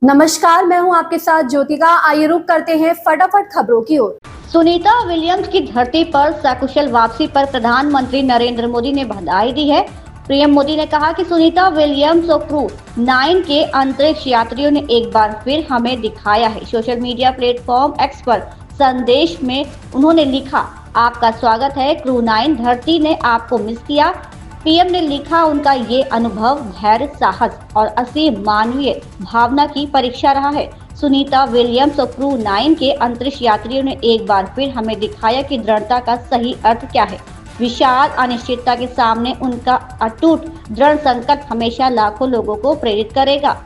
नमस्कार, मैं हूं आपके साथ ज्योतिका। आइए रुक करते हैं फटाफट खबरों की ओर। सुनीता विलियम्स की धरती पर सकुशल वापसी पर प्रधानमंत्री नरेंद्र मोदी ने बधाई दी है। पीएम मोदी ने कहा कि सुनीता विलियम्स और क्रू 9 के अंतरिक्ष यात्रियों ने एक बार फिर हमें दिखाया है। सोशल मीडिया प्लेटफॉर्म एक्स पर संदेश में उन्होंने लिखा, आपका स्वागत है क्रू 9, धरती ने आपको मिस किया। पीएम ने लिखा, उनका ये अनुभव धैर्य, साहस और असीम मानवीय भावना की परीक्षा रहा है। सुनीता विलियम्स और क्रू 9 के अंतरिक्ष यात्रियों ने एक बार फिर हमें दिखाया कि दृढ़ता का सही अर्थ क्या है। विशाल अनिश्चितता के सामने उनका अटूट दृढ़ संकल्प हमेशा लाखों लोगों को प्रेरित करेगा।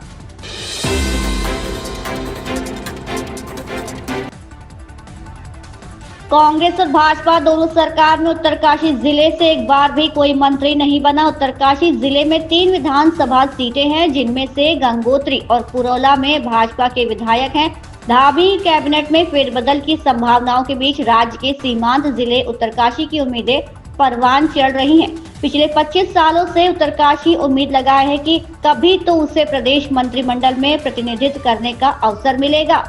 कांग्रेस और भाजपा दोनों सरकार में उत्तरकाशी जिले से एक बार भी कोई मंत्री नहीं बना। उत्तरकाशी जिले में 3 विधानसभा सीटें हैं, जिनमें से गंगोत्री और पुरोला में भाजपा के विधायक हैं। धामी कैबिनेट में फेरबदल की संभावनाओं के बीच राज्य के सीमांत जिले उत्तरकाशी की उम्मीदें परवान चढ़ रही हैं। पिछले 25 सालों से उत्तरकाशी उम्मीद लगाए है कि कभी तो उसे प्रदेश मंत्रिमंडल में प्रतिनिधित्व करने का अवसर मिलेगा।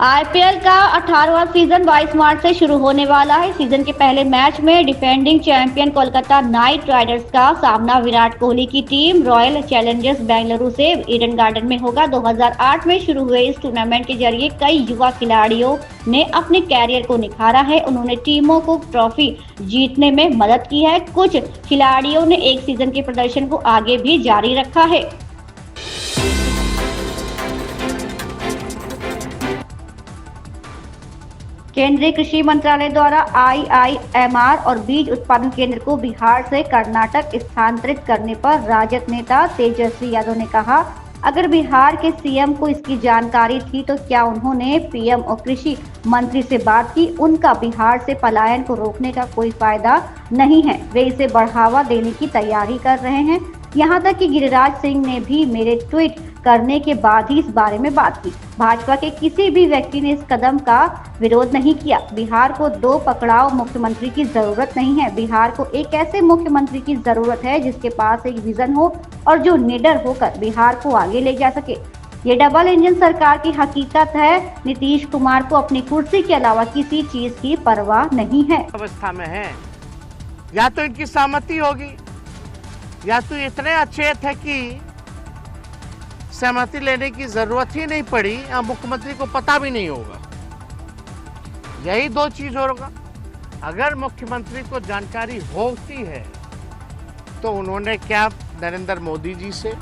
आईपीएल का 18वां सीजन 22 मार्च से शुरू होने वाला है। सीजन के पहले मैच में defending champion Kolkata night Riders का सामना विराट कोहली की टीम रॉयल चैलेंजर्स बेंगलुरु से ईडन गार्डन में होगा। 2008 में शुरू हुए इस टूर्नामेंट के जरिए कई युवा खिलाड़ियों ने अपने कैरियर को निखारा है। उन्होंने टीमों को ट्रॉफी जीतने में मदद की है। कुछ खिलाड़ियों ने एक सीजन के प्रदर्शन को आगे भी जारी रखा है। केंद्रीय कृषि मंत्रालय द्वारा आईआईएमआर और बीज उत्पादन केंद्र को बिहार से कर्नाटक स्थानांतरित करने पर राजद नेता तेजस्वी यादव ने कहा, अगर बिहार के सीएम को इसकी जानकारी थी तो क्या उन्होंने पीएम और कृषि मंत्री से बात की। उनका बिहार से पलायन को रोकने का कोई फायदा नहीं है, वे इसे बढ़ावा देने की तैयारी कर रहे हैं। यहाँ तक कि गिरिराज सिंह ने भी मेरे ट्वीट करने के बाद ही इस बारे में बात की। भाजपा के किसी भी व्यक्ति ने इस कदम का विरोध नहीं किया। बिहार को 2 पकड़ाव मुख्यमंत्री की जरूरत नहीं है। बिहार को एक ऐसे मुख्यमंत्री की जरूरत है जिसके पास एक विजन हो और जो निडर होकर बिहार को आगे ले जा सके। ये डबल इंजन सरकार की हकीकत है। नीतीश कुमार को अपनी कुर्सी के अलावा किसी चीज की परवाह नहीं है। अवस्था में है, या तो इनकी सहमति होगी या तो इतने अचेत है कि सहमति लेने की जरूरत ही नहीं पड़ी या मुख्यमंत्री को पता भी नहीं होगा। यही 2 चीज होगा। अगर मुख्यमंत्री को जानकारी होती है तो उन्होंने क्या नरेंद्र मोदी जी से,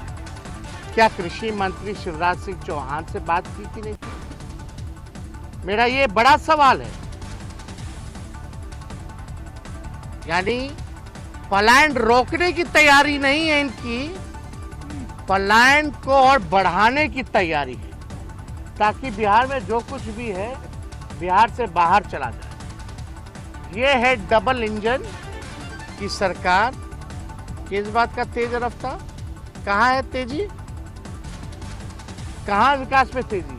क्या कृषि मंत्री शिवराज सिंह चौहान से बात की कि नहीं की? मेरा ये बड़ा सवाल है। यानी पलायन रोकने की तैयारी नहीं है इनकी, पलायन को और बढ़ाने की तैयारी है, ताकि बिहार में जो कुछ भी है बिहार से बाहर चला जाए। ये है डबल इंजन की सरकार। किस बात का तेज रफ्तार? कहाँ है तेजी? कहाँ विकास में तेजी?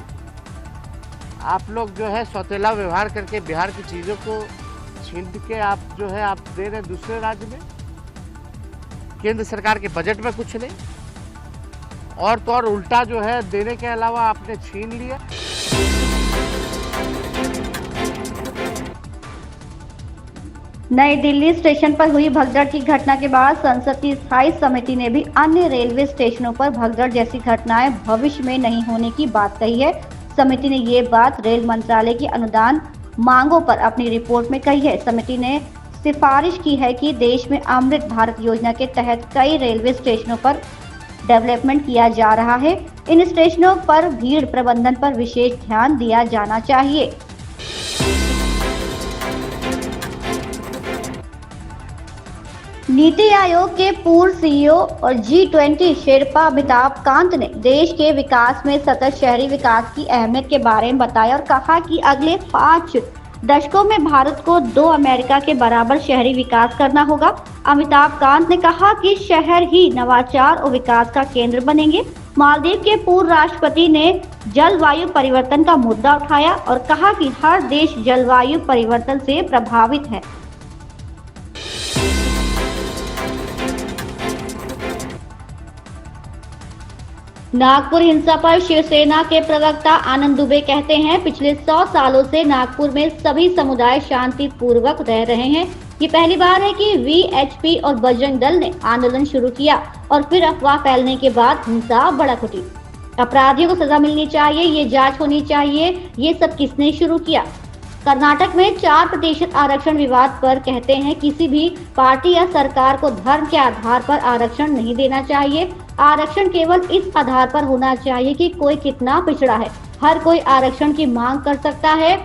आप लोग जो है सौतेला व्यवहार करके बिहार की चीजों को छीन के आप जो है आप दे रहे हैं दूसरे राज्य में। केंद्र सरकार के बजट में कुछ नहीं, और तो और उल्टा जो है देने के अलावा आपने छीन लिया। नई दिल्ली स्टेशन पर हुई भगदड़ की घटना के बाद संसद की स्थायी समिति ने भी अन्य रेलवे स्टेशनों पर भगदड़ जैसी घटनाएं भविष्य में नहीं होने की बात कही है। समिति ने ये बात रेल मंत्रालय की अनुदान मांगों पर अपनी रिपोर्ट में कही है। समिति ने सिफारिश की है कि देश में अमृत भारत योजना के तहत कई रेलवे स्टेशनों पर डेवलपमेंट किया जा रहा है। इन स्टेशनों पर भीड़ प्रबंधन पर विशेष ध्यान दिया जाना चाहिए। नीति आयोग के पूर्व सीईओ और G20 शेरपा अमिताभ कांत ने देश के विकास में सतत शहरी विकास की अहमियत के बारे में बताया और कहा कि अगले 5 दशकों में भारत को 2 अमेरिका के बराबर शहरी विकास करना होगा। अमिताभ कांत ने कहा कि शहर ही नवाचार और विकास का केंद्र बनेंगे। मालदीव के पूर्व राष्ट्रपति ने जलवायु परिवर्तन का मुद्दा उठाया और कहा कि हर देश जलवायु परिवर्तन से प्रभावित है। नागपुर हिंसा पर शिवसेना के प्रवक्ता आनंद दुबे कहते हैं, पिछले 100 सालों से नागपुर में सभी समुदाय शांति पूर्वक रह रहे हैं। ये पहली बार है कि वीएचपी और बजरंग दल ने आंदोलन शुरू किया और फिर अफवाह फैलने के बाद हिंसा भड़क उठी। अपराधियों को सजा मिलनी चाहिए, ये जांच होनी चाहिए, ये सब किसने शुरू किया। कर्नाटक में 4% आरक्षण विवाद पर कहते हैं, किसी भी पार्टी या सरकार को धर्म के आधार पर आरक्षण नहीं देना चाहिए। आरक्षण केवल इस आधार पर होना चाहिए कि कोई कितना पिछड़ा है। हर कोई आरक्षण की मांग कर सकता है।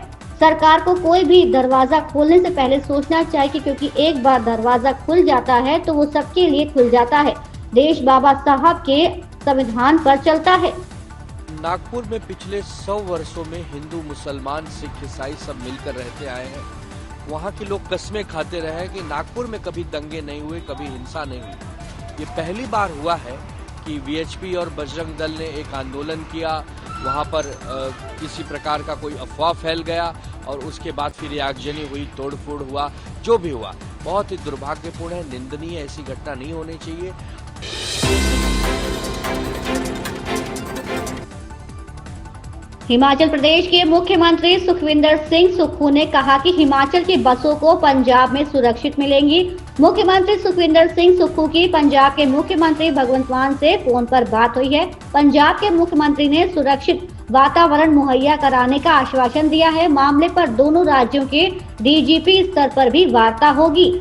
सरकार को कोई भी दरवाजा खोलने से पहले सोचना चाहिए, क्योंकि एक बार दरवाजा खुल जाता है तो वो सबके लिए खुल जाता है। देश बाबा साहब के संविधान पर चलता है। नागपुर में पिछले 100 वर्षों में हिंदू, मुसलमान, सिख, ईसाई सब मिलकर रहते आए हैं। वहाँ के लोग कस्में खाते रहे कि नागपुर में कभी दंगे नहीं हुए, कभी हिंसा नहीं हुई। ये पहली बार हुआ है कि वीएचपी और बजरंग दल ने एक आंदोलन किया, वहाँ पर किसी प्रकार का कोई अफवाह फैल गया और उसके बाद फिर आगजनी हुई, तोड़फोड़ हुआ। जो भी हुआ बहुत ही दुर्भाग्यपूर्ण है, निंदनीय, ऐसी घटना नहीं होनी चाहिए। हिमाचल प्रदेश के मुख्यमंत्री सुखविंदर सिंह सुक्खू ने कहा कि हिमाचल की बसों को पंजाब में सुरक्षित मिलेंगी। मुख्यमंत्री सुखविंदर सिंह सुक्खू की पंजाब के मुख्यमंत्री भगवंत मान से फोन पर बात हुई है। पंजाब के मुख्यमंत्री ने सुरक्षित वातावरण मुहैया कराने का आश्वासन दिया है। मामले पर दोनों राज्यों के डीजीपी स्तर पर भी वार्ता होगी।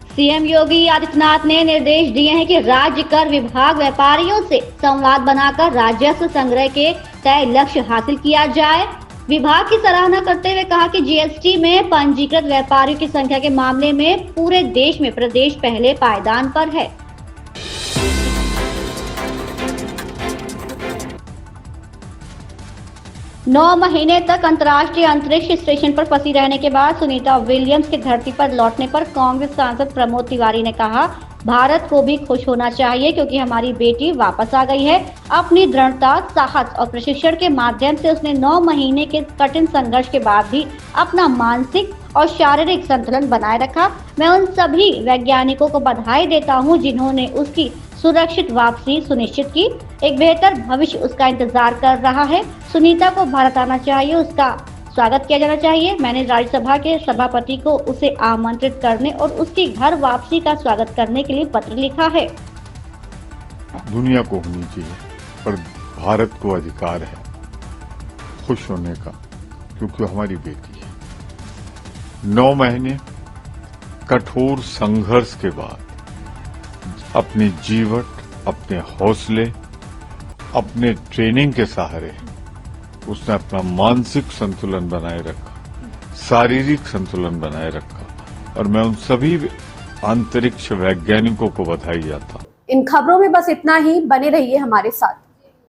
सीएम योगी आदित्यनाथ ने निर्देश दिए हैं कि राज्य कर विभाग व्यापारियों से संवाद बनाकर राजस्व संग्रह के तय लक्ष्य हासिल किया जाए। विभाग की सराहना करते हुए कहा कि जीएसटी में पंजीकृत व्यापारियों की संख्या के मामले में पूरे देश में प्रदेश पहले पायदान पर है। नौ महीने तक अंतर्राष्ट्रीय अंतरिक्ष स्टेशन पर फंसी रहने के बाद सुनीता विलियम्स के धरती पर लौटने पर कांग्रेस सांसद प्रमोद तिवारी ने कहा, भारत को भी खुश होना चाहिए क्योंकि हमारी बेटी वापस आ गई है। अपनी दृढ़ता, साहस और प्रशिक्षण के माध्यम से उसने 9 महीने के कठिन संघर्ष के बाद भी अपना मानसिक और शारीरिक संतुलन बनाए रखा। मैं उन सभी वैज्ञानिकों को बधाई देता हूं जिन्होंने उसकी सुरक्षित वापसी सुनिश्चित की। एक बेहतर भविष्य उसका इंतजार कर रहा है। सुनीता को भारत आना चाहिए, उसका स्वागत किया जाना चाहिए। मैंने राज्यसभा के सभापति को उसे आमंत्रित करने और उसकी घर वापसी का स्वागत करने के लिए पत्र लिखा है। दुनिया को होनी चाहिए, पर भारत को अधिकार है खुश होने का, क्योंकि हमारी बेटी है। 9 महीने कठोर संघर्ष के बाद अपने जीवट, अपने हौसले, अपने ट्रेनिंग के सहारे उसने अपना मानसिक संतुलन बनाए रखा, शारीरिक संतुलन बनाए रखा, और मैं उन सभी अंतरिक्ष वैज्ञानिकों को बधाई देता हूं। इन खबरों में बस इतना ही। बने रहिए हमारे साथ।